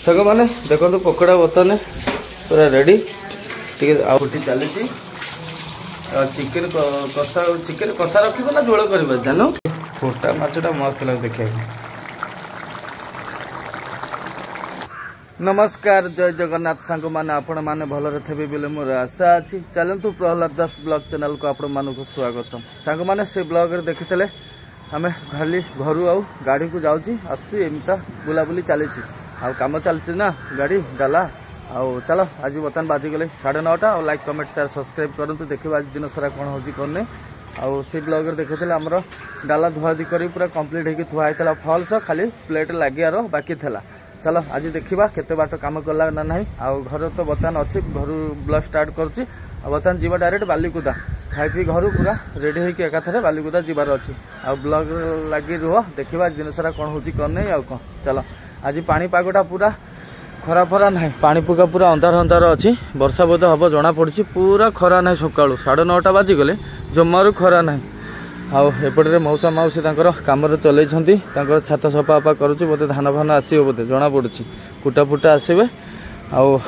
साग मैंने देखो पकोड़ा बर्तमान पूरा रेडी टे आउटी चली चिकेन कषा रखा ना झोल कर जानो फोटा माछटा मस्त लगे देखा। नमस्कार जय जगन्नाथ सांग मैंने आपण मैंने भलरे थे बोले मोर आशा अच्छी। चलतु प्रहलाद दास ब्लॉग चैनल को आपण मानक स्वागत। सांग मैंने से ब्लॉग देखी आम खाली घर आउ गाड़ी को जाऊँगी आमता बुलाबुली चली कम चलती ना गाड़ी डाला आउ चलो आज बर्तमान बाजिगले 9:30 और लाइक कमेंट शेयर सब्सक्राइब करूँ देखिए आज दिन सारा कौन हो कौन नहीं आउ से ब्लॉग देखी आमर डाला धुआधुई कर पूरा कम्प्लीट होगी थुआई फल्स खाली प्लेट लगियार बाकी था। चलो आज देखा केते बाट काम कला ना ना आउ घर तो बर्तमान अच्छी घर ब्लॉग स्टार्ट करुच्ची बर्तमान जीवा डायरेक्ट बालिकुदा खाई पी घर पूरा रेडी होगी एकाथरे बालिकुदा जीवार अच्छी आउ ब्लॉग लगी रुह देखा आज दिन सारा कौन हो कौन नहीं आउ कौन। चलो आज पाणीपागटा पूरा खरा फरा ना पाणीपुका पूरा अंधार अंधार अच्छी वर्षा बोध हम जना पड़ी पूरा खरा ना सका 9:30 बाजिगले जमारू खरा ना आउपटे मौसा माउसी कम चल छात सफाफा करुच्ची बोधे धान फान आसो बोधे जना पड़ी कुटा फुटा आसवे आउ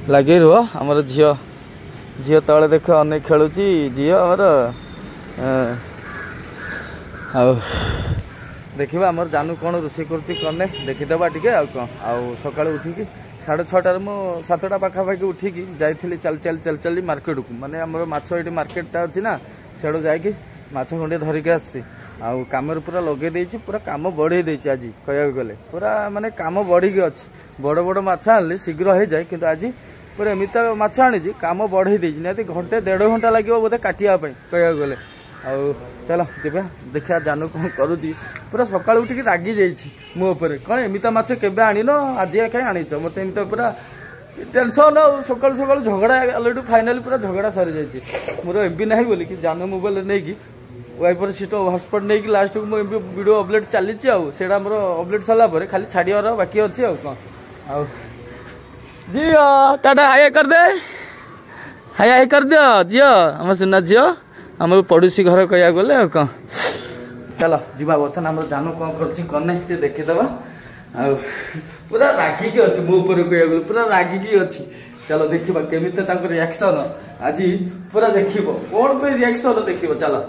लगे रुह आमर झील झील तले देख अनेक खेलुची झील आमर देखा आमर जानू कौन रोषे कौन देखीदबा टे आ कौन आउ सका उठिकी 6:30 मु 7टा पाखापाखि उठिकी जाइली चल चल चल चली मार्केट को माने आमर माछ ये मार्केटा अच्छी ना सियाड़ू जाकि माछ खंडे धरिकी आसी आउ कम पूरा लगे देछि पूरा काम बढ़े देछि आज कह गले पूरा माने काम बढ़ी अच्छी बड़ बड़ माछ आनली शीघ्र हो जाए किंतु आज पूरा एमती माछ आनी काम बढ़े देछि निहाती घंटे 1.5 घंटा लगे बोधे काटिया कह गले आउ चलो देखा देखा जानू कौन करुच्ची पूरा सका उठिकी रागी जाइए मो कौन एमती माछ केबे आनी आज कहीं आनीच मत एमती पूरा टेंशन सका सका झगड़ा अलरेडी फाइनाली पूरा झगड़ा सरी जाइए मोर एमबी ना बोली कि जानू मोबाइल नहीं कि वाइपर सीट हॉटस्पॉट नहीं कि लास्ट को मुझे वीडियो अपलोड चली मोर अपलोड सरला खाली छाड़ियार बाकी अच्छी आ कौन आउ जियो टाटा हाय कर दे हाय हाय कर दियो जियो आम सुना झील आम पड़ोसी घर कह गले कौन। चलो जीवा बर्तमान आम जानू कौन कर देखीदबा आ पूरा रागिकी अच्छी मो कह गले पूरा रागिकी अच्छी। चलो देखा केमी रिएक्शन आज पूरा देख कौन कोई रिएक्शन देख चलो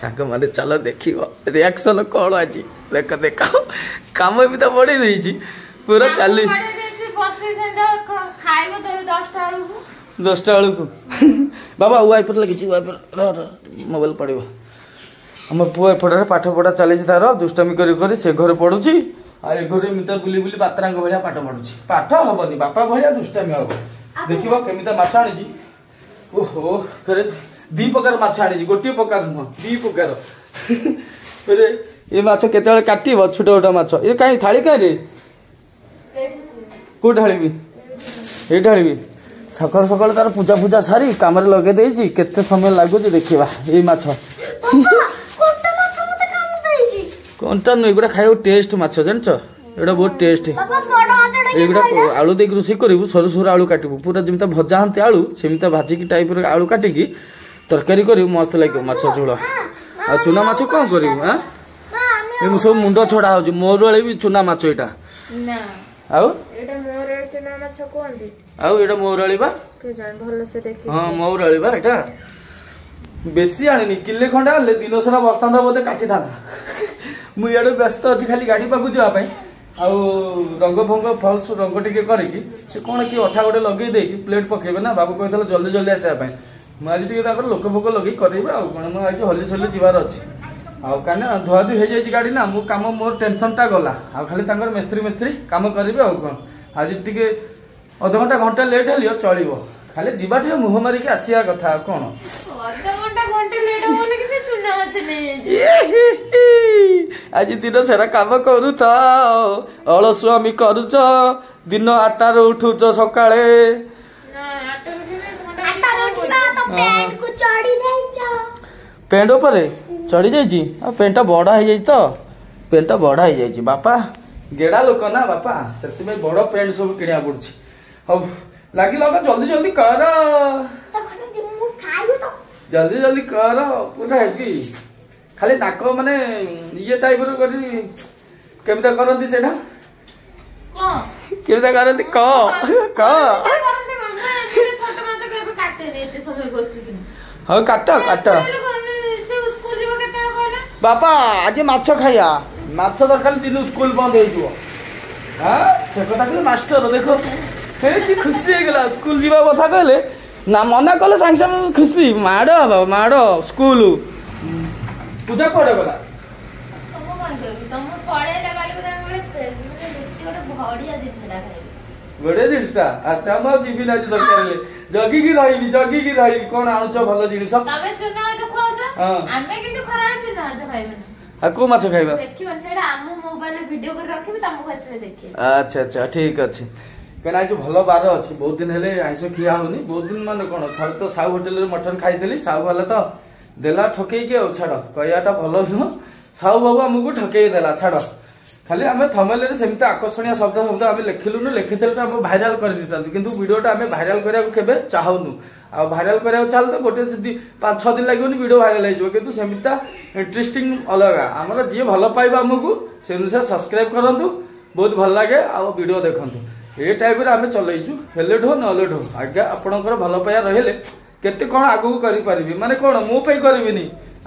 साग माने चलो देख रिएक्शन कौन आज देख देख कम भी तो बढ़ी देती पूरा चली 10टा बेलू बाबा वाइपर लगी वाइपर मोबाइल पड़ो आम पुआ एपटे पाठ पढ़ा चली तार दुष्टामी कर से घर पढ़ुची आ घर एमती बुली बुली बातरा भाया पाठ पढ़ुची पाठ हेनी बापा भाया दुष्टामी हम देखा केमी माछ आनी ओहो फिर 2 प्रकार माछ आनी गोटे प्रकार नुह 2 प्रकार फिर ये माछ केते काट छोट छोट माछ ये कहीं थाली कहीं कौ ढाली ये ढाली सकाल सकाल तार पूजा पूजा सारी कम लगे देछि केते समय लागुच देखा ये माछ कंटा नुह एगुड़ा खाइबो टेस्ट माछ जानछ एटा बहुत टेस्ट एगुड़ा आलू देख रोषे करू सरू सरू आलू काटबू पूरा जमी भजा हाँ आलू सेमती भाजिकी टाइप आलू काटिकी तरकारी कर मस्त लगे माछ झोल आ चुना माछ कौन कर सब मुंड छड़ा हो मोर वाले भी चुना माछ यहाँ आउ एटा मौराली बा हाँ मौराली बा एटा बेसी आनी किले खंडा आले दिन सारा बसता बोधे काटी था मुझे व्यस्त अच्छी खाली गाड़ी पाक जावाई आउ रंग भंग फल्स रंग टिके करके से कौन कि अठा गोटे लगे देकी प्लेट पकेबे ना बाबू कहता जल्दी जल्दी आसापी मुझे टे लोक फोक लगे करेंगे आउ कौन मुझे हली सली जीवार अच्छी आउ कहीं धुआधुई हो जाए गाड़ी ना मो कम मोर टेंशन टा गला आ खाली मिस्त्री मिस्त्री कम करेंगे आउ कौन आज टे अध घंटा घंटा लेट हेलियो चलो खाली जीवा टे मुह मारिकी आसिया कथा कौन आज दिन सारा कम करू अलसुआमी करुच दिन 8टार उठुच सकाळे पेंट उपरे चढ़ी जाइए पेंटा बड़ा हो जाए तो पेंटा बड़ा हो जाए बापा गेड़ा लोक ना बापा से बड़ पेंट सब किणा पड़ी हम लगे लगा जल्दी जल्दी कर जल्दी जल्दी कर पूरा है खाली नाक माने ये टाइप केमता करती से କେମିତି କରନ୍ତି କ ହଉ କାଟ ବାପା ଆଜି ମାଛ ଖାଇବା ମାଛ ଦରକାର ଦିନ ସ୍କୁଲ ବନ୍ଦ ହେଇଯିବ ସେ କଥା କହିଲେ ମାଷ୍ଟର ଦେଖ କି ଖୁସି ହେଇଗଲା ସ୍କୁଲ ଯିବା କଥା କହିଲେ ନା ମନା କଲେ ସାଙ୍ଗେ ସାଙ୍ଗେ ଖୁସି ମାଡ଼ ମାଡ଼ ସ୍କୁଲ ପୂଜା କୁଆଡ଼େ ଗଲା ବଢିଆ ଜିନିଷଟା ଆଚ୍ଛା ମୁଁ ଆଉ ଯିବି ନା ଦରକାର ହେଲେ ଜଗିକି ରହିବି କଣ ଆଣୁଛ ଭଲ ଜିନିଷ ଆଉ କୋଉ ମାଛ ଖାଇବା ଆଚ୍ଛା ଆଚ୍ଛା ଠିକ ଅଛି କାହିଁକିନା ଆଜି ଭଲ ବାର ଅଛି ବହୁତ ଦିନ ହେଲେ ଆଇଁଷ ଖିଆ ହଉନି ବହୁତ ଦିନ ମାନେ କଣ ଥରେ ତ ସାହୁ ହୋଟେଲରେ ମଟନ ଖାଇଥିଲି ସାହୁ ବାଲା ତ ଦେଲା ଠକେଇକି ଆଉ ଛାଡ କହିବାଟା ଭଲ ନୁହଁ ସାହୁ ବାବୁ ଆମକୁ ଠକେଇ ଦେଲା ଛାଡ ଖାଲି ଆମେ ଥମେଲରେ ସେମିତି ଆକର୍ଷଣୀୟ ଶବ୍ଦ ଆମେ ଲେଖିଲୁନୁ ଲେଖିଥିଲେ ତ ଆମେ ଭାଇରାଲ କରିଦେଇଥାନ୍ତୁ କିନ୍ତୁ ଭିଡିଓଟା ଆମେ ଭାଇରାଲ କରିବାକୁ କେବେ ଚାହୁଁନୁ ଆଉ ଭାଇରାଲ କରିବାକୁ ଚାହିଁଲେ ତ ଗୋଟେ 5-6 ଦିନ ଲାଗିବନି ଭିଡିଓ ଭାଇରାଲ ହେଇଯିବ କିନ୍ତୁ ସେମିତି ଇଣ୍ଟରେଷ୍ଟିଂ ଅଲଗା ଆମର ଯିଏ ଭଲ ପାଇବ ଆମକୁ ସେ ଅନୁସାରେ ସବସ୍କ୍ରାଇବ କରନ୍ତୁ ବହୁତ ଭଲ ଲାଗେ ଆଉ ଭିଡିଓ ଦେଖନ୍ତୁ ଏ ଟାଇପରେ ଆମେ ଚଲେଇଛୁ ହେଲେ ଢୋ ନହେଲେ ଢୋ ଆଜ୍ଞା ଆପଣଙ୍କର ଭଲ ପାଇବା ରହିଲେ କେତେ କଣ ଆଗକୁ କରିପାରିବି ମାନେ କଣ ମୋ ପାଇଁ କରିବିନି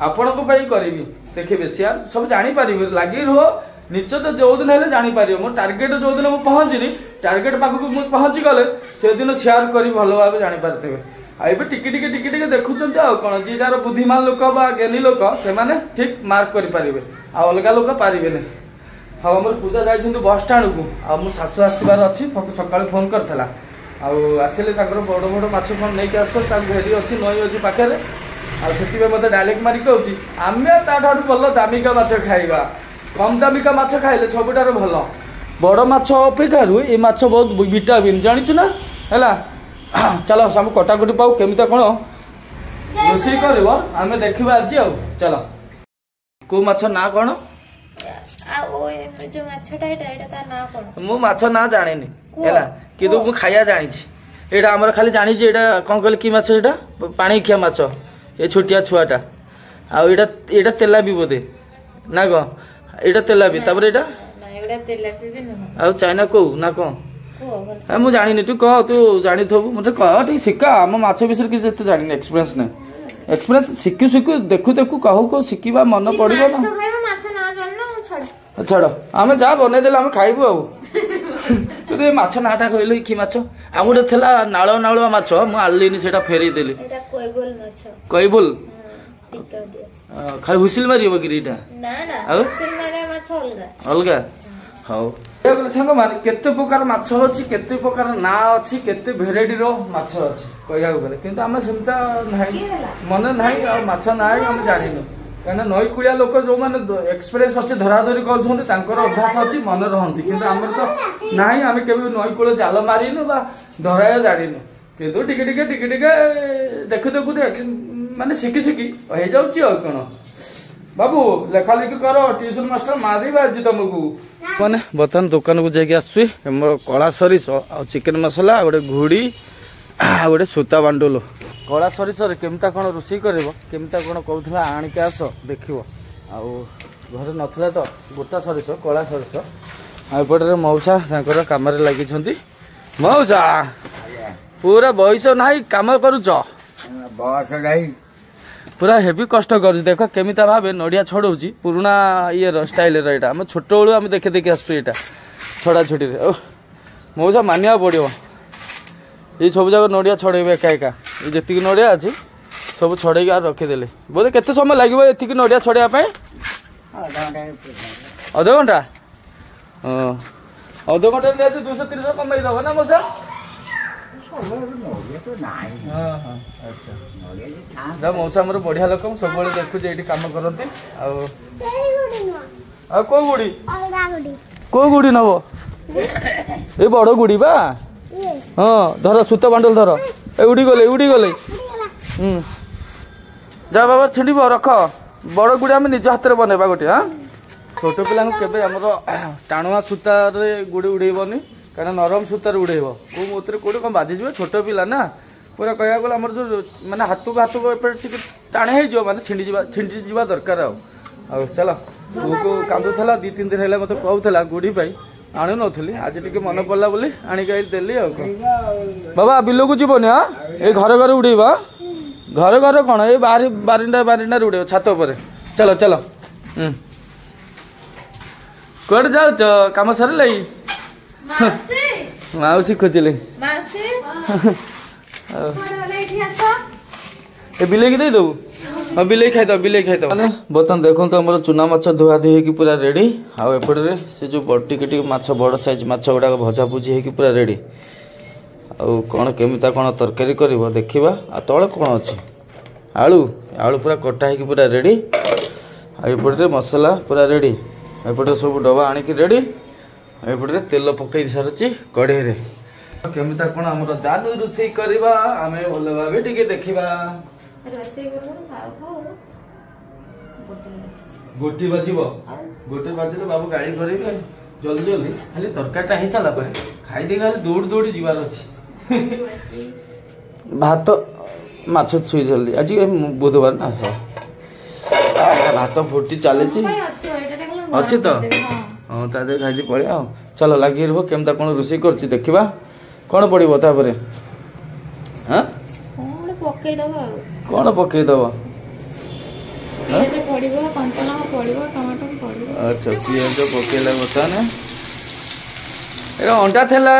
ଆପଣଙ୍କ ପାଇଁ କରିବି ଦେଖିବେ ସେୟାର ସବୁ ଜାଣିପାରିବେ ଲାଗି ରୁହ ନିଶ୍ଚୟ ତ ଯୋଉଦିନ ହେଲେ ଜାଣିପାରିବ ମୋ ଟାର୍ଗେଟ ଯୋଉଦିନ ମୁଁ ପହଞ୍ଚିନି ଟାର୍ଗେଟ ପାଖକୁ ମୁଁ ପହଞ୍ଚି ଗଲେ ସେଦିନ ସେୟାର କରି ଭଲ ଭାବେ ଜାଣିପାରିଥିବେ ଆଉ ଏବେ ଟିକେ ଦେଖୁଛନ୍ତି ଆଉ କଣ ଯିଏ ଯାହାର ବୁଦ୍ଧିମାନ ଲୋକ ବା ଜ୍ଞାନୀ ଲୋକ ସେମାନେ ଠିକ ମାର୍କ କରିପାରିବେ ଆଉ ଅଲଗା ଲୋକ ପାରିବେନି ଆଉ ଆମର ପୂଜା ଯାଇଛନ୍ତି ବସଷ୍ଟାଣ୍ଡକୁ ଆଉ ମୋ ଶାଶୁ ଆସିବାର ଅଛି ସକାଳୁ ଫୋନ କରିଥିଲା ଆଉ ଆସିଲେ ତାଙ୍କର ବଡ଼ ମାଛ କଣ ନେଇକି ଆସୁଛନ୍ତି ତାଙ୍କ ଘେରି ଅଛି ନଈ ଅଛି ପାଖରେ ଆଉ ସେଥିପାଇଁ ମତେ ଡାଇରେକ୍ଟ ମାରି କହୁଛି ଆମେ ତାଠାରୁ ଭଲ ଦାମିକା ମାଛ ଖାଇବା କମ ଦାମିକା ମାଛ ଖାଇଲେ ସବୁଠାରୁ ଭଲ ବଡ଼ ମାଛ ଅପେକ୍ଷାରୁ ଏ ମାଛ ବହୁତ ଭିଟାମିନ୍ ଜାଣିଛୁ ନା ହେଲା ଚାଲ ଆମେ କଟାକଟି ପାଉ କେମିତି କଣ ରୋଷେଇ କରିବ ଆମେ ଦେଖିବା ଆଜି ଆଉ ଚାଲ କୋଉ ମାଛ ନା କଣ ମୁଁ ମାଛ ନା ଜାଣିନି ହେଲା କିନ୍ତୁ ମୁଁ ଖାଇବା ଜାଣିଛି ଏଇଟା ଆମର ଖାଲି ଜାଣିଛି ଏଇଟା କଣ କହିଲେ କି ମାଛ ଏଇଟା ପାଣିଖିଆ ମାଛ ଏ ଛୋଟିଆ ଛୁଆଟା ଆଉ ଏଇଟା ତେଲାପି ବୋଧେ ନା କଣ ଏଇଟା ତେଲାପି ତାପରେ ଏଇଟା ଆଉ ଚାଇନା କୋଉ ନା କଣ ମୁଁ ଜାଣିନି ତୁ କହ ତୁ ଜାଣିଥିବୁ ମତେ କହ ଟିକେ ଶିଖା ଆମ ମାଛ ବିଷୟରେ କିଛି ଏତେ ଜାଣିନି ଏକ୍ସପିରିଏନ୍ସ ନାହିଁ ଏକ୍ସପିରିଏନ୍ସ ଶିଖୁ ଦେଖୁ କହୁ ଶିଖିବା ମନ ପଡିବ ନା ଛାଡ ଆମେ ଯାହା ବନେଇଦେଲେ ଆମେ ଖାଇବୁ ଆଉ ତୁ ମାଛ ନାଟା କହିଲୁ କି ମାଛ ଆଉ ଗୋଟେ ଥିଲା ନାଳୁଆ ମାଛ ମୁଁ ଆଣିଲିନି ସେଇଟା ଫେରେଇ ଦେଲି କଇବୁଲ ଖାଲି ହୁସିଲ ମାରିବ କି ଏଇଟା ଅଲଗା ହଉ ସାଙ୍ଗମାନେ କେତେ ପ୍ରକାର ମାଛ ଅଛି କେତେ ପ୍ରକାର ନାଁ ଅଛି କେତେ ଭେରାଇଟିର ମାଛ ଅଛି କହିବାକୁ ଗଲେ କିନ୍ତୁ ଆମେ ସେମିତି ନାହିଁ ମନେ ନାହିଁ ଆଉ ମାଛ ନାହିଁ ଆମେ ଜାଣିନୁ କାହିଁକିନା ନଈକୂଳିଆ ଲୋକ ଯୋଉମାନେ ଏକ୍ସପିରିଏନ୍ସ ଅଛି ଧରାଧରି କରୁଛନ୍ତି ତାଙ୍କର ଅଭ୍ୟାସ ଅଛି ମନେ ରହନ୍ତି କିନ୍ତୁ ଆମର ତ ନାହିଁ ଆମେ କେବେ ନଈକୂଳ ଜାଲ ମାରିନୁ ବା ଧରାଇବା ଜାଣିନୁ କିନ୍ତୁ ଟିକେ ଦେଖୁ ମାନେ ଶିଖି ହେଇଯାଉଛି ଆଉ କଣ ବାବୁ ଲେଖା ଲେଖି କର ଟ୍ୟୁସନ ମାଷ୍ଟର ମାରିବା ଆଜି ତମକୁ ମାନେ ବର୍ତ୍ତମାନ ଦୋକାନକୁ ଯାଇକି ଆସୁଛି ଆମର କଳା ସୋରିଷ ଆଉ ଚିକେନ ମସଲା ଆଉ ଗୋଟେ ଘୁଡ଼ି ଆଉ ଗୋଟେ ସୂତା ବାଣ୍ଡୁଲ କଳା ସୋରିଷରେ କେମିତି କଣ ରୋଷେଇ କରିବ କେମିତି କଣ କହୁଥିଲା ଆଣିକି ଆସ ଦେଖିବ ଆଉ ଘରେ ନଥିଲା ତ ଗୋଟା ସୋରିଷ କଳା ସୋରିଷ ଆଉ ଏପଟରେ ମଉସା ତାଙ୍କର କାମରେ ଲାଗିଛନ୍ତି ମଉସା ପୁରା ବୟସ ନାହିଁ କାମ କରୁଛ ବୟସ ନାହିଁ ପୁରା ହେଭି କଷ୍ଟ କରୁଛି ଦେଖ କେମିତି ଭାବେ ନଡ଼ିଆ ଛଡଉଛି ପୁରୁଣା ଇଏର ଷ୍ଟାଇଲର ଏଇଟା ଆମେ ଛୋଟବେଳୁ ଆମେ ଦେଖି ଆସୁଛୁ ଏଇଟା ଛଡ଼ା ଛୁଟିରେ ମଉସା ମାନିବାକୁ ପଡ଼ିବ ଏଇ ସବୁ ଯାକ ନଡ଼ିଆ ଛଡ଼େଇବେ ଏକା ଏ ଯେତିକି ନଡ଼ିଆ ଅଛି ସବୁ ଛଡ଼େଇକି ଆଉ ରଖିଦେଲେ ବୋଧେ କେତେ ସମୟ ଲାଗିବ ଏତିକି ନଡ଼ିଆ ଛଡ଼େଇବା ପାଇଁ ଅଧଘଣ୍ଟା ହଁ ଅଧଘଣ୍ଟାରେ ନିହାତି 200-300 କମେଇ ଦେବ ନା ମଉସା ମଉସା ଆମର ବଢିଆ ଲୋକ ମୁଁ ସବୁବେଳେ ଦେଖୁଛି ଏଇଠି କାମ କରନ୍ତି ଆଉ କୋଉ ଗୁଡି ନବ ଏଇ ବଡ ଗୁଡି ବା ହଁ ଧର ସୂତ ବାଣ୍ଡଲ ଧର ଉଡି ଗଲେ ଯା ବାବା ଛିଣ୍ଡିବ ରଖ ବଡ ଗୁଡି ଆମେ ନିଜ ହାତରେ ବନେଇବା ଗୋଟେ ହଁ ଛୋଟ ପିଲାଙ୍କୁ କେବେ ଆମର ଟାଣୁଆ ସୂତାରେ ଗୁଡି ଉଡେଇବନି କାରଣ ନରମ ସୂତାରେ ଉଡେଇବ କୋଉ ମତରେ କୋଉଠି କଣ ବାଜିଯିବ ଛୋଟ ପିଲା ନା ପୁରା କହିବାକୁ ଗଲେ ଆମର ଯୋଉ ମାନେ ହାତକୁ ଏପଟେ ଟିକେ ଟାଣି ହେଇଯିବ ମାନେ ଛିଣ୍ଡି ଯିବା ଦରକାର ଆଉ ଚାଲ ପୁଅକୁ କାନ୍ଦୁଥିଲା 2-3 ଦିନ ହେଲା ମତେ କହୁଥିଲା ଗୁଡି ପାଇଁ आणु नथली आज टिके मन पड़ला बोली आनी के देली आ बाबा बिलो को जीवनी हां ए घर घर उड़ेबा घर घर कौन ये बाहर बारिंडा बारिंडा उड़े छात पर चलो चलो कौन जाओ कम सर माउसी खोजिले बिले दे दबू हाँ बिले खाईद बिले खाईद बर्तमान देखो आम चूना माछ धुआ धुई होगी पूरा रेडी आउपटे से जो टिके माछ बड़ साइज माछ गुड़ा भजा भुजी होगी पूरा रेडी आउ कौन केमिता कौन तरकारी कर देखा आ तले कौन अच्छी आलू आलू पूरा कटा होगी पूरा रेडी आउपटे मसला पूरा रेडी एपटे सब डबा आणिकी रेडी एपटे तेल पकई सारी कढ़े केमिता कौन आम जानू रोषे करवा आम भल भाव टे देखा गोटी बाजिब गोटे बाजिले बाबू गाड़ी करेंगे जल्दी जल्दी खाली तरकारीटा हो सारा पर खाई खाली दौड़ दौड़ी जीवार अच्छी भात माछ छुई जल्दी आज बुधवार ना भात फुटी चली अच्छी तो हाँ तादे खाई पड़े चलो लगे रह केमता कौन रोषे कर देखा कौन पड़ो तापर हाँ कौन पकईदब अच्छा पिज पकईला बर्तमान अंडा थेला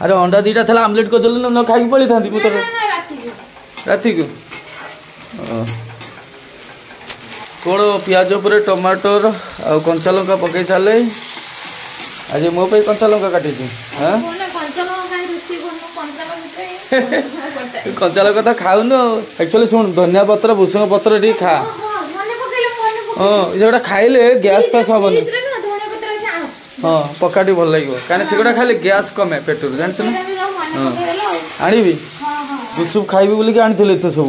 अरे अंडा दीटा थेला आमलेट कर देलु न खाई पड़ी था राति को कौन पियाज पर टमाटर आ कंचा लंका पकई सारे आज मो पे कंचा लंका काटी हाँ कंचा लंका तो खाऊन एक्चुअली शुण धनिया पत्र भूषण पत्र टी खा हाँ ये खाइले गैस पास हेनी हाँ पकाटी भल लगे कहीं से खाइले गैस कमे पेट जानते ना हाँ आनी गुपचुप खाइबी बोलिक आनी एत सब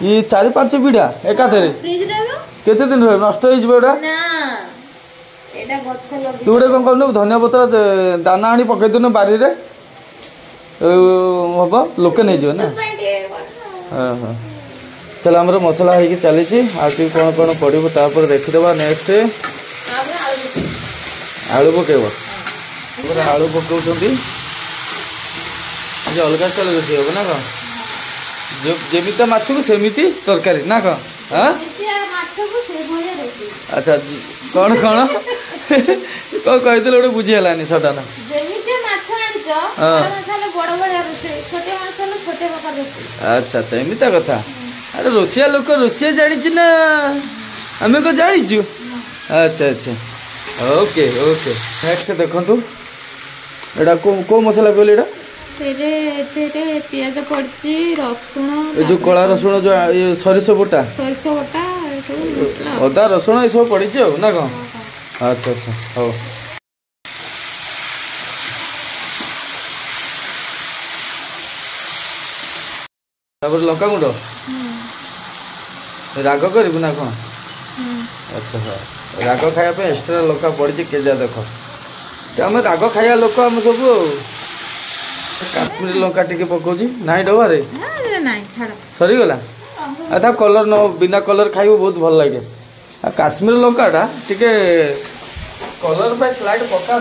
ये 4-5 बिड़ा एकाथरे केते दिन रहे नष्ट होगा तू गोटे कौन कहू धनिया पत्र दाना आनी पकई दून बारी रे हम लोके नहीं ना हाँ हाँ चलो आमर मसला हो चली आगे कौन कौन पड़ो तापर देखीदे नेक्स्ट आलू पकेब आलू पकाउं अलग स्टाइल रोषे हम ना कौन जमी माछ को सेमती तरकारी ना कौन हाँ अच्छा कौन कौन कौन कही गोटे बुझीगलानी सडन अच्छा अच्छा एमती कथा अरे रोषिया लोक रोषिया जानी ना आम को जाचु अच्छा अच्छा ओके ओके नेक्स्ट देखु एटा को मसला कहले पियाज पड़ती रसुण जो कला रसुण जो सरिष बटा अदा रसुण ये सब पड़ी ना कौन अच्छा अच्छा हाँ लंका गुंड राग कर ना कौन अच्छा हाँ राग खाया एक्सट्रा लंका पड़ी केजा देख आम राग खाया लोक आम सब काश्मीर लंका टी पकाउची ना डबारे सरीगला अच्छा कलर न बिना कलर खाइब बहुत भल लगे काश्मीर लंकाटा टिके कलर पे स्लाइड पका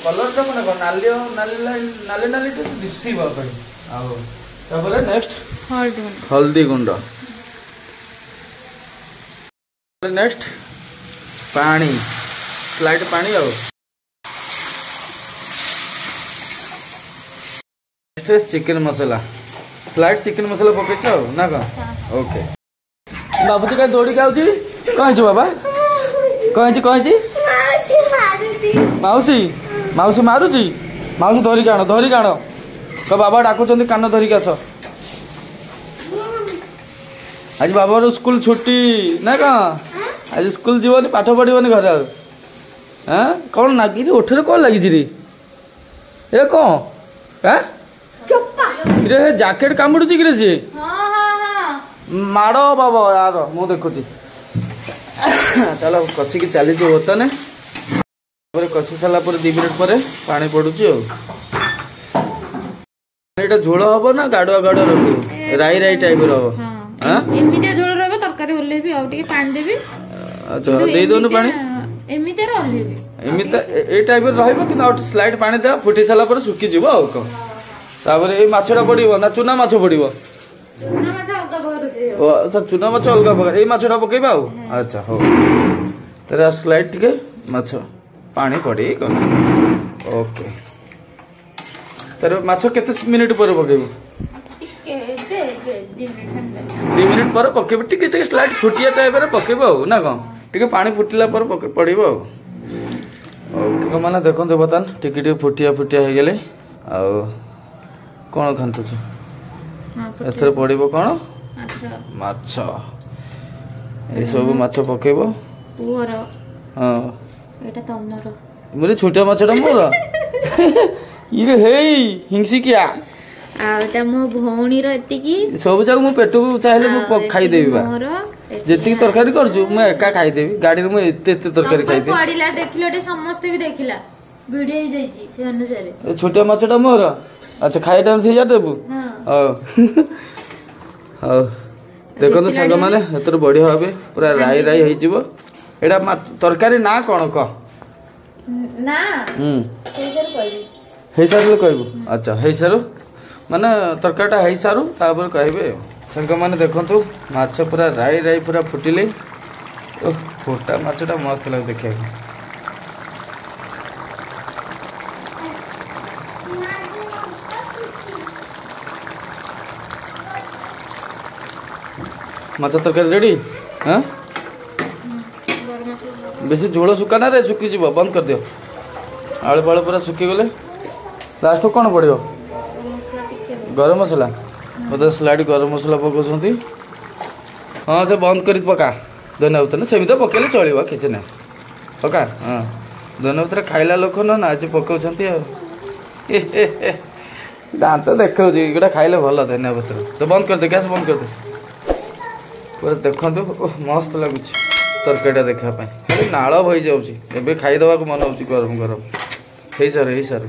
कलर टा मन नाली नाली नाली नाली दिशा नेक्स्ट हल्दी गुंड नेक्स्ट पानी स्लाइड पानी आ चिकन मसाला स्लाइड चिकन मसाला पकड़ ना कौन ओके बाबूजी कहीं दौड़ी के आउची कहीं बाबा कहीं माउसी माउसी मारुची माउसी धरिक आण तो बाबा डाकुचंदी कान धरिक आस आज बाबा स्कूल छुट्टी ना कौन आज स्कूल जीवन पाठ पढ़वन घर हाँ कौन नागी ओठे कौन लगी रे कौन हाँ जैकेट कामुड़ी कि सी माड़ बाबा यार मु देखुची चलो कसिकी चली बर्तन कषि सारा 2 मिनिट पर पानी पड़ुची एटा झोल हम ना गाड़ुआ गाड़ुआ रखी राई राई टाइप रो एमितिया झोल रहबे तरकारी ओल्लेबी आ टिके पानी देबी अच्छा दे दोनु पानी एमिते रहलेबे एमिते ए टाइप रहइबो कि ना स्लाइड पानी दे फुटी साला पर सुकी जिवो आ को तापर ए माछडा पडिबो ना चुना माछ पडिबो चुना माछ अलगा बगर से ओ अच्छा चुना माछ अलगा बगर ए माछडा पकेबा आ अच्छा हो तेरा स्लाइड टिके माछ पानी पड़ी गला ओके तेरे माछ केते मिनिट पर पकेबो टिके दे 2 मिनिट पर पकेबो टिके स्लाइड फुटिया टाइप रे पकेबो ना को टिके पानी फुटिला पर पड़िबो ओके माने देखंते बतन टिके फुटिया हे गेले आ कोन खांतो छ एथरे पड़िबो कोन अच्छा माछ ए सब माछ पकेबो पुअर हां एटा तमर मुरे छोटा माछडा मोर इरे हेई हिंसी किया आ एटा मो भौणी र एतिकी सब जाक मु पेटू चाहिले मु खाई देबी बा जेति तरकारी करजु मु एका खाई देबी गाडी रे मु एते तरकारी खाई देबी पडिला देखिलोटे समस्त भी देखिला वीडियो ही जाईची से अनुसार छोटा माछडा मोर अच्छा खाई टाइम से जा देबू हां हां देखो तो संग माने एतर बढ़िया भाबे पूरा राई हेई जिवो एडा तरकारी ना कोन क ना हेसर कहबी हेसर कहबू अच्छा हेसर माने तरकारीटा हेई सारू तापर कहबे संग माने देखंतु माछ पूरा राई पूरा फुटिले ओ फोटा माछटा मस्त लाग देखिया माछ तरकारी रेडी हां बेसी झोल सुका ना रे सुकी जीव बंद कर दियो आलू पालू पूरा सुखी गले लास्ट कौन पड़ो गरम मसला बोधे स्लाइड गरम मसला पकाउछंती हाँ से बंद कर पका धनिया पत्र सेमी तो पकेले चलिबो किछ ना पका हाँ धनिया पत्र खाइला लोक ना आज पकाउछंती दांत देखौ जी एटा खाइले भल धनिया पत्र तो बंद कर दे गैस बंद कर दे पूरा देखंतु मस्त लागुछ तरकारीटा देखा खाली नाल भई जाऊँगी एवं खाईदेवा को मन हो गरम गरम हे सर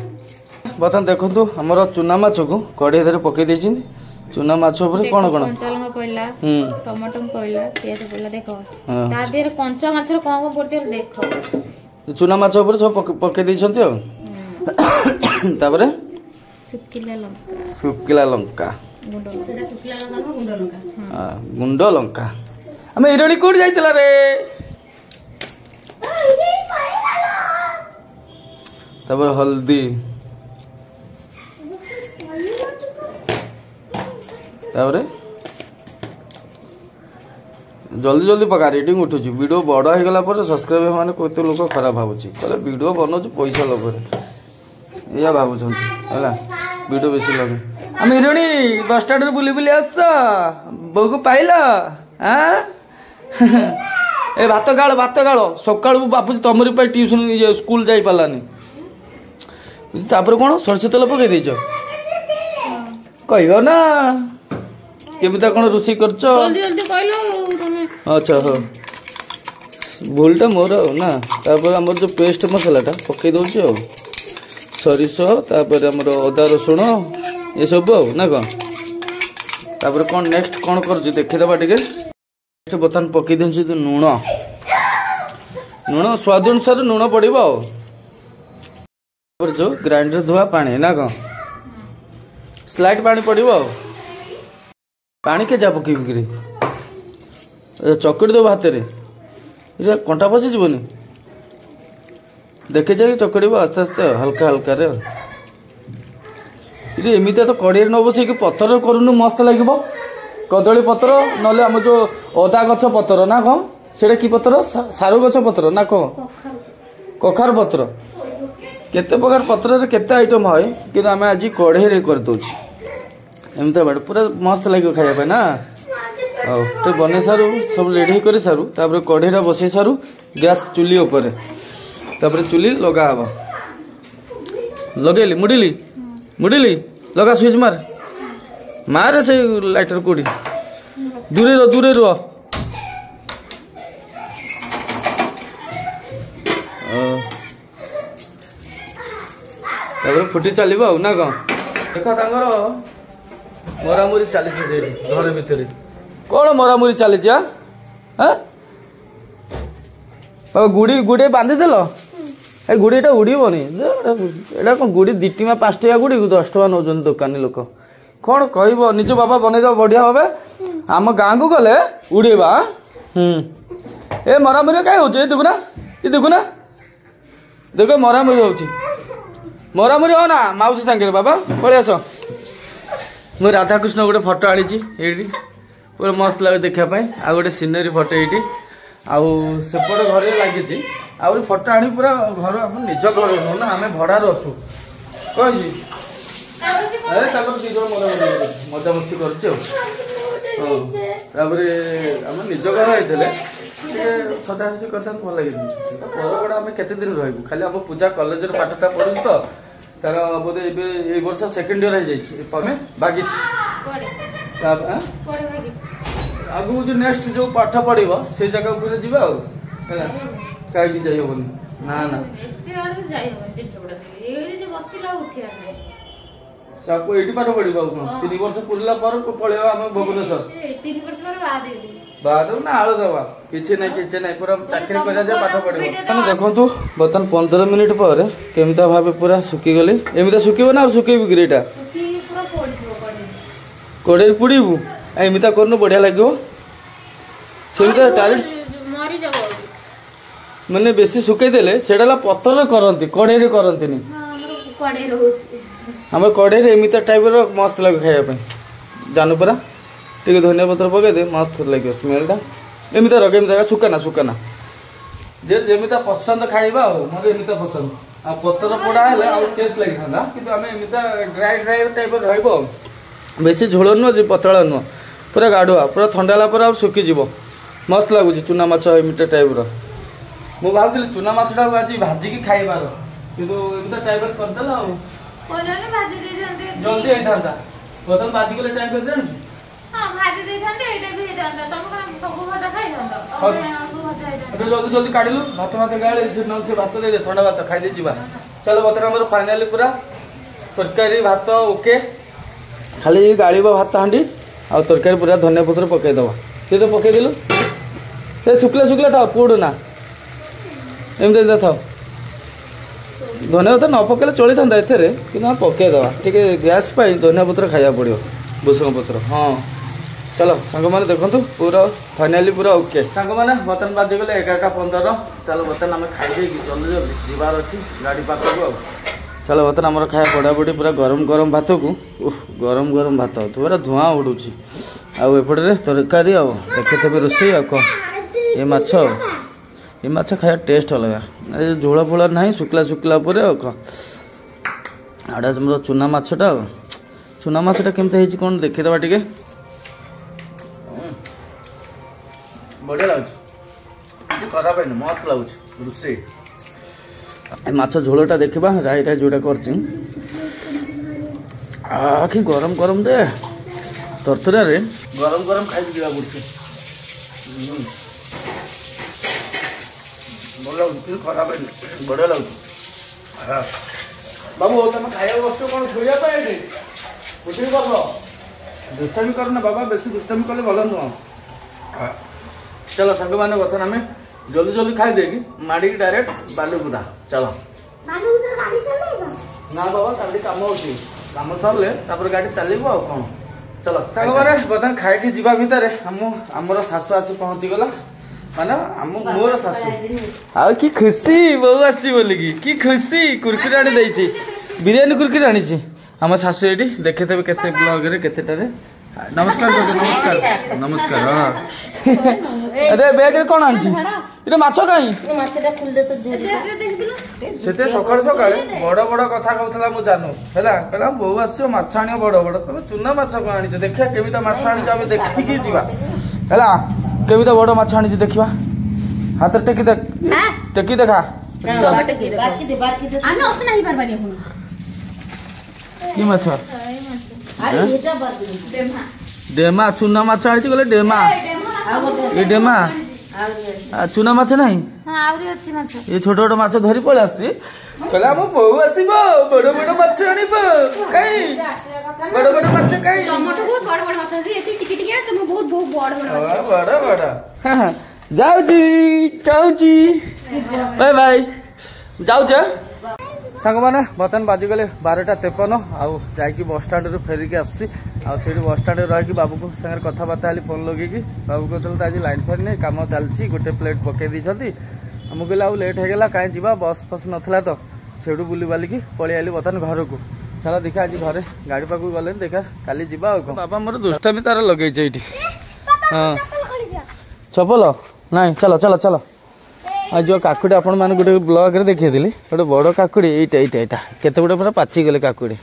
बर्तमान देखु आमर चुना माछ को कड़े धरे पकई देछि चुना माछ ऊपर कोन कोन कंचा लंका पइला टमाटर पइला प्याज पइला देखो ता देर कंचा माछ रो कोन कोन पड़छ देखो चुना माछ ऊपर सब पकई देछंती आ तापर सुकिला लंका गुंडो सेटा सुकिला लंका नो गुंडो लंका हां गुंडो लंका हमें इरणी कोड जाइतला रे तब हल्दी तापर जल्दी जल्दी पका रेटिंग उठुची वीडियो बड़ हो गला पर सब्सक्राइब माने कोते लोक खराब भाबुची कहले वीडियो बनौछ पैसा लगे या भाबुछंती हला वीडियो बेसी लगे हम इरणी बस स्टैंड रे बुली बुली आस बगु पाइला हां ए भात गाଳ सकाळ बापू तमरी पाई ट्यूशन स्कूल जाई पालानी तापर कोन सरसे तेल पकई देछ कहबो ना केमिता कोन रुसी करछ जल्दी जल्दी कहलो तमे अच्छा हो भूलटा मोर ना तापर हमर जो पेस्ट मसालाटा पकई दउछ सरिसो तापर हमर अदा रसुण ये सब ना को तापर कोन नेक्स्ट कोन करछ देखि दबा टिके बर्तमान पकई दे लुण लुण स्वाद अनुसार लुण पड़ो जो ग्राइंडर धुआ पानी ना कौन स्लाइड पानी पड़ो पानी के जा पकईबी चकड़ी दब हाथ में कंटा पशिजनी देखे जाए चकड़ आस्ते आस्ते हल्का हल्का रे एमती तो कड़े न बस पत्थर करूनु मस्त लगे कदली पत्र नले आम जो अदा गछ पत्र ना कौन से कि पत्र सारू गछ पत्र ना कौन कखार पत्र केते प्रकार पत्र केते आइटम है कि आम आज कढ़े करदे एमती बाड़ पूरा मस्त लगे खाया ना तो बन सारू सब रेडी कर सारू तापर कढ़ेरा बसई सारू गैस चुली उपर तापर चुली लगा हब लगेली मुड़िली लगा स्विच मारे से लाइटर कोड़ी दूरे रुह फुटी चलो ना कौन देख तर मरामुरी चली घर भितर कौन मरामुरी चली गुड़ी गुड़ी बांधी देल ए गुड़ीटा उड़बनी एटा कौन गुड़ी 2 टଙ୍କା 5 टଙ୍କା गुड़ी 10 टଙ୍କା नौ दुकानी लोक कौन कह निज बाबा बनईद बढ़िया भाव आम गाँ को गले उड़ेबा ए मरामरी कहीं हो देखुना ये देखुना देख मरामरी हो मरामरी हो ना माउसी सांगे बाबा पलि आस मुझे राधाकृष्ण गोटे फोटो आनी पूरा मस्त लगे देखापी आ गए सीनरी फोटो ये सेपट घर लगी फोटो आनी पूरा घर निज घर नु ना आम भड़ार अच्छु कही मजा मस्ती कर निज घर होते सदासुदी करता भल लगे बरगड़ आम केते दिन रही खाली आम पूजा कॉलेज पाठटा पढ़ू तो तार बोधे ये वर्ष सेकेंड इयर हो जाए बागिश आगु जो नेक्स्ट जो पाठ पढ़ो से जगह को जी कहीं जाइबनी ना ना ये पाठ पढ़ा 3 वर्ष पुरला पलैया भुवनेश्वर बाद ना आलु दबा किसी ना पूरा चाकरी कर पाठ पढ़ देखु बर्तमान 15 मिनिट पर केमता भाव पूरा सुखीगली एमती सुखी ना सुखेबी गिरीटा कड़े पुड़बू एमता कर बढ़िया लगे डायरेक्ट मैंने बेसी सुखेदेले से पतर करती कड़े करती आम कड़े एमती टाइप मस्त लगे खायापी जानू परा टे धनिया पत्र पकईदे मस्त लगे स्मेलटा एमती रख एमती सुखाना सुखाना जे जमीता पसंद खाइबा मोर एमती पसंद आ पतर पोड़ा है टेस्ट लगी था कि आम एमती ड्राई ड्राई टाइप रहा बेसी झोल नुह जी पतला नुह पूरा गाढ़ुआ पूरा थंडा पर सुखीज मस्त लगुच चूना माछ एमती टाइप मुझे भावुली चूना माछटा आज भाजिकी खाइबार किंतु एमती टाइप करदेला जल्दी होता बर्तमान भाजी गले टाइम कर जल्दी जल्दी काढ़ भात भात गाड़ी से भात दे थंडा भात खाई जा चलो बर्तमान आम फाइनाली पूरा तरकारी भात ओके खाली गाड़ी भात हाँडी आ तरकारी पूरा धनिया पत्र पकईदब तु तो पकईदेलु ये शुक्ला शुक्ला था पोड़ ना एमती था धनिया पत्र न पकड़े चली था कि पकईदबा टे गैस धनिया पत्र खाया पड़ो भूसंग पत्र हाँ चलो सांग मैंने देखो पूरा फाइनाली पूरा ओके सांग मैंने बर्तमान बाजी गले 11:15 चलो बर्तमान आम खाई जल्दी जल्दी जीवार अच्छी गाड़ी पाख को चलो बर्तमान आम खाया पड़ा पड़ी पूरा गरम गरम भात को गरम गरम भात पूरा धुआं उड़ू आउपटे तरकारी देखते रोषे ये माछ खाया टेस्ट अलग झोल फोड़ ना शुक्ला शुक्ला आड़ा तुम चूना माछटा केमती कौन देखीदबा टे बढ़िया लगुच खराब है मस्त लगुच रोषे माछ झोलटा देखा राई जोटा कर गरम गरम दे तरतरा गरम गरम खाई जा पड़े खराब है बढ़िया लगुच बाबू तुम खाया बस कौन शुआ उठी कर दुष्टामी करना बाबा बेसी दुष्टामी कले भल नुह चलो सांग मैंने बर्तमान आम जल्दी जल्दी खाई देगी माड़ी डायरेक्ट बालुगुदा चलो ना बाबा कल कम हो सरले गाड़ी चलो कौन चलो सांग मैंने बर्तमान खाई जावा भितर आमर शाशु आसी पहुँची गला माने मोर शाशु आ कि खुशी बहु आसी बोलिकी कि खुशी कुरकुरी आनी देछि बिरियानी कुरकुरी आनी आम शाशु ये देखे थे केते ब्लॉग रे केतेटारे नमस्कार नमस्कार नमस्कार हाँ अरे बैग रे कौन आनी ये माछ कहीं से सकाल सकाल बड़ बड़ कथा कहला मु जानू है कहला बहु आस माछ आनी बड़ बड़ तुम चूना माछ कौन आनी देखिए केमिता माछ आनी आम देखिकी जीवा है केमिता बड़ माछ आनी देखा हाथ टेकी देख टेकी देखा कि माछ डेमा चूना माछ आनी गले डेमा ये डेमा चूना माछ नहीं ये छोट छोट माछ धरी पड़े आसी कहला मो बहु आसीबो बड़ बड़ माछ आनीबो कई बड़ बड़ माछ कई टमाटो बहुत बड़ बड़ माछ है एती टिके टिके আছে बहुत बहुत बड़ बड़ माछ बड़ बड़ हां जाऊ जी बाय बाय जाऊचे सांग मैंने बर्तमान बाजिगले 12:53 आउ जाकि बस स्टाण्ड फेरिकी आसी बस स्टाण्ड रही बाबू को सागर कथबार्ता फोन लगे बाबू कहते आज लाइन फाइन नहीं कम चलती गोटे प्लेट पकई देती आम कहले आउ लेट होगा कहीं जा बस फस नाला तो से बुली बालिकी पलि आली बर्तमान घर को चलो देखा आज घरे गाड़ी पाक गले देखा काली जा बाबा मोर दुष्टामी तार लगे हाँ चपल ना चलो चलो चलो आज जो काकुड़ी आपण मैंने गोटे ब्लॉग रे देखी गोटे बड़ काकुड़ी यहाँ केते गुटे पूरा पाची गले काकुड़ी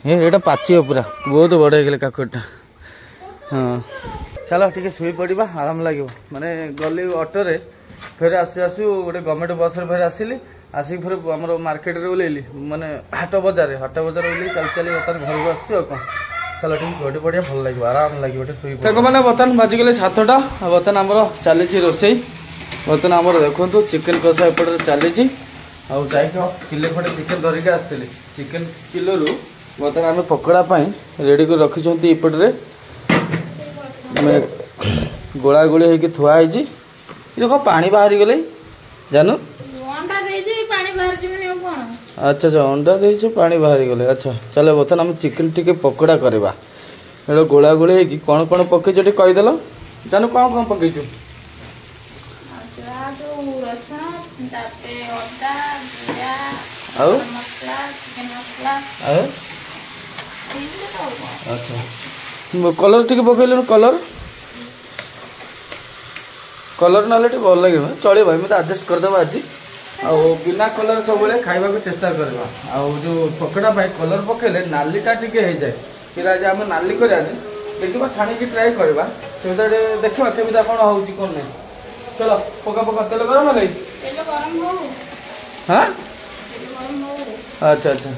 ये पाची पूरा बहुत बड़ हो गले काकुड़ीटा हाँ चलो टी शुई पड़ा आराम लगे माने गली ऑटो रे फिर आसु आसु गोटे गवर्नमेंट बस रे फिर आसिली आसिक फिर आम मार्केट रे ओल्लैली माने हाट बजार ओल्लै चल चली बर्तमान घर को आसू कौन चलो ठीक गोटे बढ़िया भल लगे आराम लगे गोटे शुई मैंने बर्तमान बाजिगले 7टा बर्तमान आमर चली रोसई बर्तमान आमर देखो चिकेन कषा एपटे चली किले खंडे चिकेन धरिक आसती चिकेन किलो रु बर्तमान आम पकड़ा रेडी कर रखी इपटे गोला गोली होगी थुआई देख पानी बाहरी गले जानू अच्छा अच्छा अंडा दे पानी बाहरी गले अच्छा चलो बर्तमान आम चिकेन टी पकड़ा करवा ये गोला गोली होगी कौन कौन पकईच कहीदेल जानू कौन कौन पकईचु अच्छा कलर टी पकड़ कलर कलर ना भल लगे चलो भाई मतलब आडजस्ट करदे आज बिना कलर सब खावा चेष्टा करवा जो पकड़ा कलर पकेले नालीटा टी हो जाए फिर आज आम नाली करा देखा छाणी ट्राए करवा देखा केमी कौन हो कौन नहीं चलो पका पका तेल गरम है हाँ अच्छा अच्छा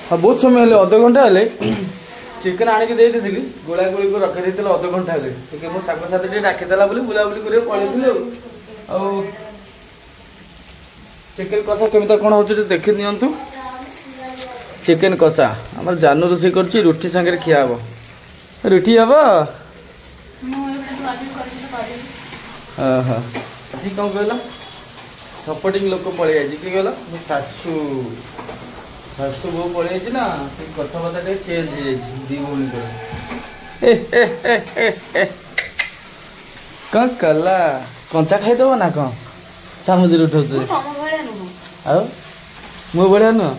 हाँ बहुत समय है अध घंटा है चिकेन आणिक देती गोला गोली को रखी देते अध घंटा है मो साग साथी डाकीदेला बुलाबुली कर पलि चिकेन कषा केमी कौन हो देखी नि चिकेन कषा आम जानू रोषे कर रुटी सागर खिया हम रुटी हम आज कौन कहल सपोर्टिंग लोक पलि आई किए कहल मो शाशु शाशु बो पलि आई ना कथबार्ता चेंज हो जाए दी भूल कौन कला कंचा खाईदेव ना कौन चामच उठौ मो बढ़िया नुह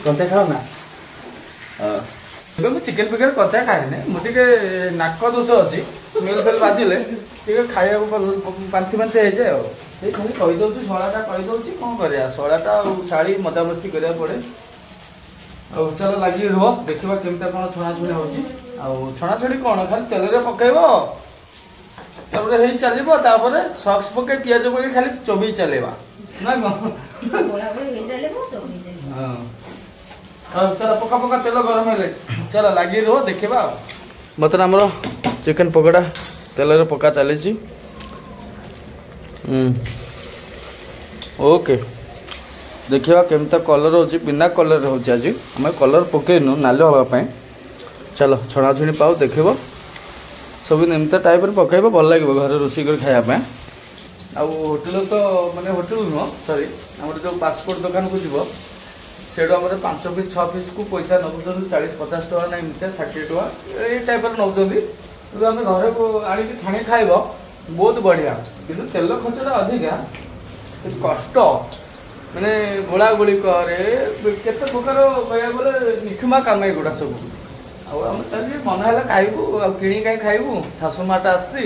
कंचा खाओ ना चिकेन पिकेन कचा खाए मुझे नाक दोष अच्छी स्मेल फेल बाजिले खाया पांथी पांथी हो जाए खाली कहीदे शलाटा कहीदे कौन कर शलाटा शाड़ी मजा मस्ती करा पड़े चलो लगे रुह देखा केमता कौन छणाछुणी हो छणाछुणी कौन खाली तेल पकड़ चलो सॉक्स पके पियाज पके खाली चोबी चलेवा ना कौन चलो पका पका तेल गरम है चलो लगे रुह देखा बर्तमान आमर चिकेन पकोड़ा तेल पका चली ओके देखा केमता कलर हो बिना कलर हो आज आम कलर पकईनु नाली हाँपाई चलो छणाछुणी पाओ देख सब एमता टाइप पकड़ भल लगे घर रोषे कर खायापी होटेल तो माने होटेल नुह सॉरी आम जो पासपोर्ट दुकान को जीव से 5 पीस 6 पीस को पैसा नौ 40-50 टका ना एमती 60 टका ये टाइप नौ आम घर को आणिक छाणी खाइब बहुत बढ़िया कि तेल खर्चटा अधिका कष्ट मैंने गोला गोली करे केते प्रकार कह गले निखुमा काम एगुड़ा सब आम चलिए मन है खाइबू कि खाइबू शाशुमाटा आसी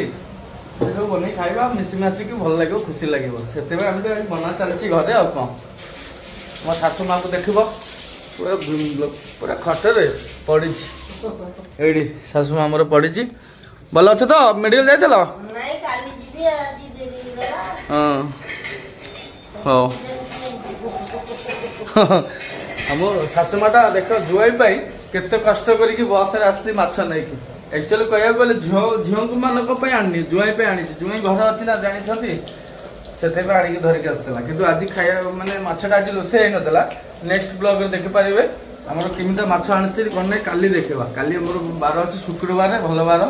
सब बन खाइबा मिसीमासिक भल लगे खुशी लगे से बना चलती घरे आ कौन मो शाशु माँ को देख पूरा पूरा खटरे पड़ी ये शाशु माँ मोर पड़ी भल अच्छे तो मेडिकल जाइल हाँ हम शाशुमाटा देख जुआई केते कष्ट करी बस आसी माछ नहीं एक्चुअली कह गले झील मानी आनी जुआई आनी जुआई घर अच्छी ना जानी से आणिक धरिक आसला कि आज खाया माने माछटा आज रोषे हो नाला नेक्स्ट ब्लॉग देखिपारे आमर केमिता माछ आनी कौन नहीं काली देखा काली आम बार अच्छे शुक्रवार भल बार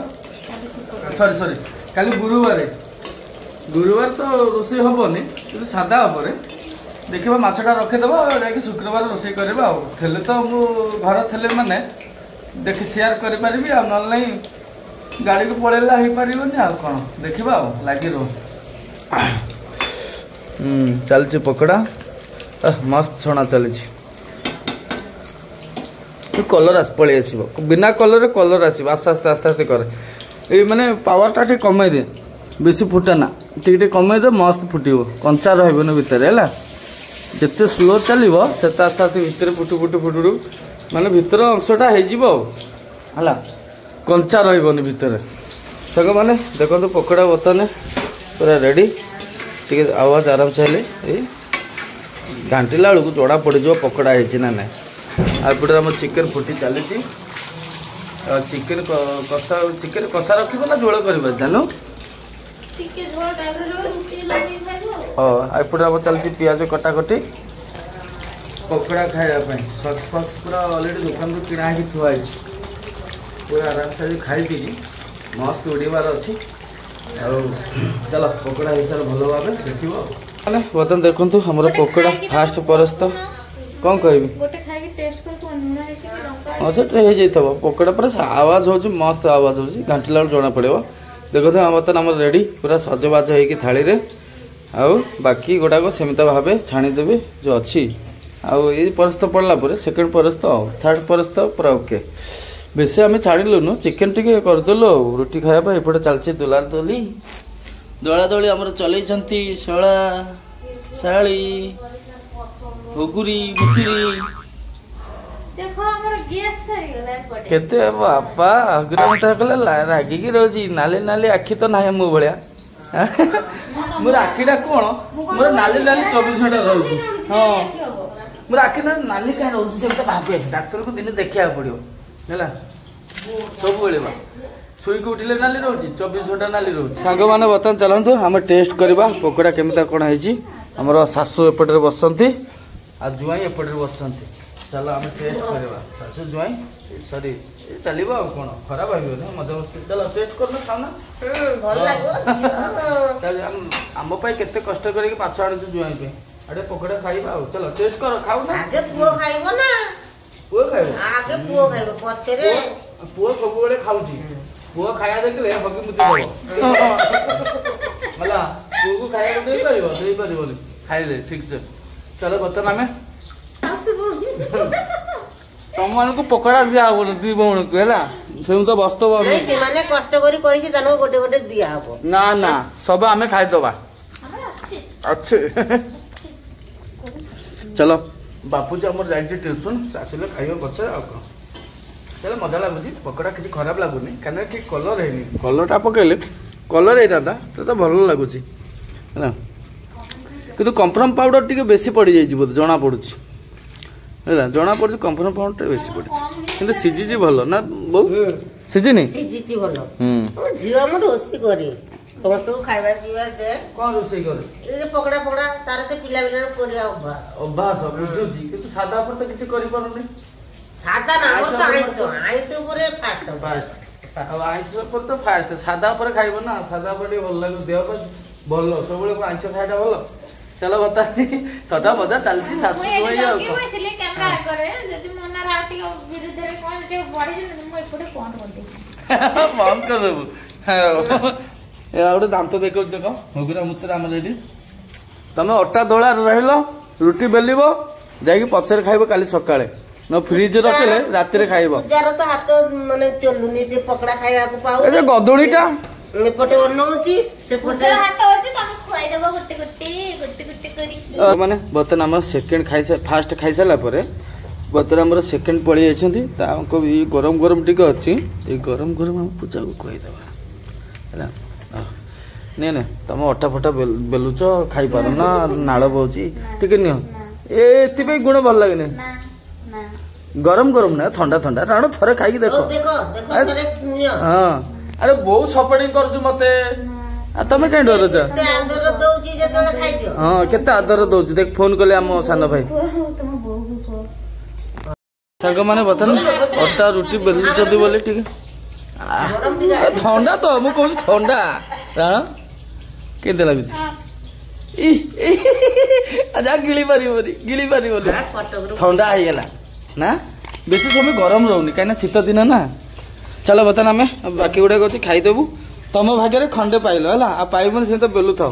सॉरी सॉरी काली गुरुवार गुरुवार तो रोषे हेनी कि सादा उपरे देखा मछटा रखीदेव जाकि शुक्रवार रोषे करवा थे तो मु घर थे मैंने देखी सेयार करी ना गाड़ी को पलैला हो पार कौन देखा लगी रो चलची पकोड़ा मस्त छणा चली कलर पलि आस बिना कलर कलर आस आस्ते आस्ते आस्ते आस्ते करे ये माने पावर टा कमे दे बेसी फुटाना टे कमे दे मस्त फुटो कंचा रही भितर है जिते स्लो चलो से आस्ते आस्ते भितर फुटू फुटू फुटू माने भितर अंशटा है कंचा रही भितर संग मैंने देखो पकोड़ा बर्तमान पूरा रेडी टे आवाज आराम से हेले घाटिला बेलू जड़ा पड़ो पकोड़ा है ना आपटे आम चिकेन फुटी चली चिकेन कषा रखा ना झोल कर जानू एपटे आम चलती पियाज कटाकटी पकोड़ा खायापी सक्स फक्स पूरा अलरेडी दुकान को किଣା थुआई पूरा आराम से खाई पी मस्त उड़ार अच्छी चलो पकोड़ा हिसाब भल भाव देख बर्तमान देखो हमारे पकोड़ा फास्ट परस्त कौन कहबी हाँ से पकोड़ा पर आवाज हो मस्त आवाज हो घाटिला जना पड़ो देखो बर्तमान आम रेडी पूरा सजबाज हो थाली रे आउ बाकी गुड़ाक सेमित भाव छाणीदेवी जो अच्छी आउ ये परस्त पड़ला सेकेंड परस्त थर्ड परस्त पूरा ओके बेसी आम छाड़लुनु चिकेन टी करदेलु रुटी खायापा एपटे चलती दोला दोली दोला दोली आमर चलती शला शाड़ी हुगुरी मुतिरी केते बापा अग्र मत कले रागिकी रोजी नाली नाली आखि तो ना मो भाया मोर आखिटा कौन मोर नाली नाली 24 घंटा रोज हाँ मोर आखि ना नाली कहीं रोज से भावे डाक्तर को दिन देखा पड़ो है सब बा शुई को उठिले नाली रोज 24 घंटा नाली रोज सांग मैंने बर्तमान चलतु आम टेस्ट करवा पकोड़ा केमिता कौन है आमर शाशु एपटे बसती आ जुआई एपटे बसती चलो आम टेस्ट करवा शाशु जुआई सॉरी चलो कौन खराब भाव मजा मस्ती चलो टेस्ट करना खाना आम केते कष्ट करके माछ आनु जुआई अरे पकोड़ा खाइबा चलो टेस्ट कर खाऊ ना आगे पुओ खाइबो ना पुओ खाइबो आगे पुओ खाइबो पछरे पुओ सब बेले खाउची पुओ खाया देखले हगी मुति देबो मला पुओ को खाया दे परिबो खाइले ठीक से चलो बर्तमान आमे तुम को पकोड़ा दिया हो दी बहन को है से तो बस्तव माने कष्ट करी तानो गोटे गोटे दिया हो ना ना सब आमे खाइ दबा अच्छे चलो बापूजी आमर जाइए ट्यूशन आसिले खाइबे पछे आ चलो मजा लगुच पकोड़ा किसी खराब लगुनि कहीं ठीक कलर है कलरटा पकड़े कलर होता तो भल लगुच है कि कन्फर्म पाउडर टी बेसी पड़ जाइए जना पड़ी है जना पड़ी कन्फर्म पाउडर बेसी पड़ी कि सीझी भल ना बो सीझिनी झील मोर रोषे करे तो खाइबा जीवा दे कौन रोषे करे ए पकोड़ा पकोड़ा तार से पिला पिला करिया अभ्यास बुझुची कि सादा पर तो किसी करि परनी सादा ना मोर तो आइस ऊपर फास्ट आइस पर तो फास्ट सादा पर खाइबो ना सादा पर भल लागो देह पर भल सब बेले आइस खाइटा भल चलो बता थोड़ा मजा चलती सासु होई आ कैमरा करे जदी मोना राटी विरुद्ध रे कोन जे बॉडी जे मो एपटे कोन करते बंद कर देबो ए आउडे दांत देखो देखो होगरा मुतरा हम रेडी तमे अट्टा दोला रहिलो रुटी बेलिबो जाई पछर खाइबो काली सकाळे न फ्रिज रखले रात रे खाइबो जार तो हाथ माने चलुनी से पकड़ा खाइबा को पाउ ए जे गदुणीटा एपटे बनौची सेपटे हाथ होची तमे खुआई देबो गुट्टी गुट्टी करी माने बर्तन हम सेकंड खाइ से फास्ट खाइ सला परे बर्तन हमर सेकंड पळी आछंती ताको ई गरम गरम टिक अछि ए गरम गरम हम पूजा को कहि देबा हैला ने ने तुम अट्टा फटा बेलुच खाई पार ना नाड़ बहुची ठीक नियो एति गुण भल लगे गरम गरम ना ठंडा ठंडा राणो थरे खाई देखो हाँ अरे बहु सपोर्टिंग कर मते तमे कहीं डर हाँ केते आदर दौची देख फोन कले आम सान भाई सांग मैंने बतन अट्टा रुटी बेलुचती बोले ठीक ठंडा तो मुझे कहूँ ठंडा କେମିତି ଲାଗୁଛି ଯା ଗିଳି ପାରିବନି ଥଣ୍ଡା ହେଇଗଲା ନା ବେଶୀ ସମୟ ଗରମ ରହୁନି କାହିଁକିନା ଶୀତ ଦିନ ନା। ଚାଲ ବର୍ତ୍ତମାନ ଆମେ ବାକି ଗୁଡାକ ଅଛି ଖାଇଦେବୁ। ତମ ଭାଗ୍ୟରେ ଖଣ୍ଡେ ପାଇଲ ହେଲା ଆଉ ପାଇବନି ସେ ତ ବେଲୁଥାଉ।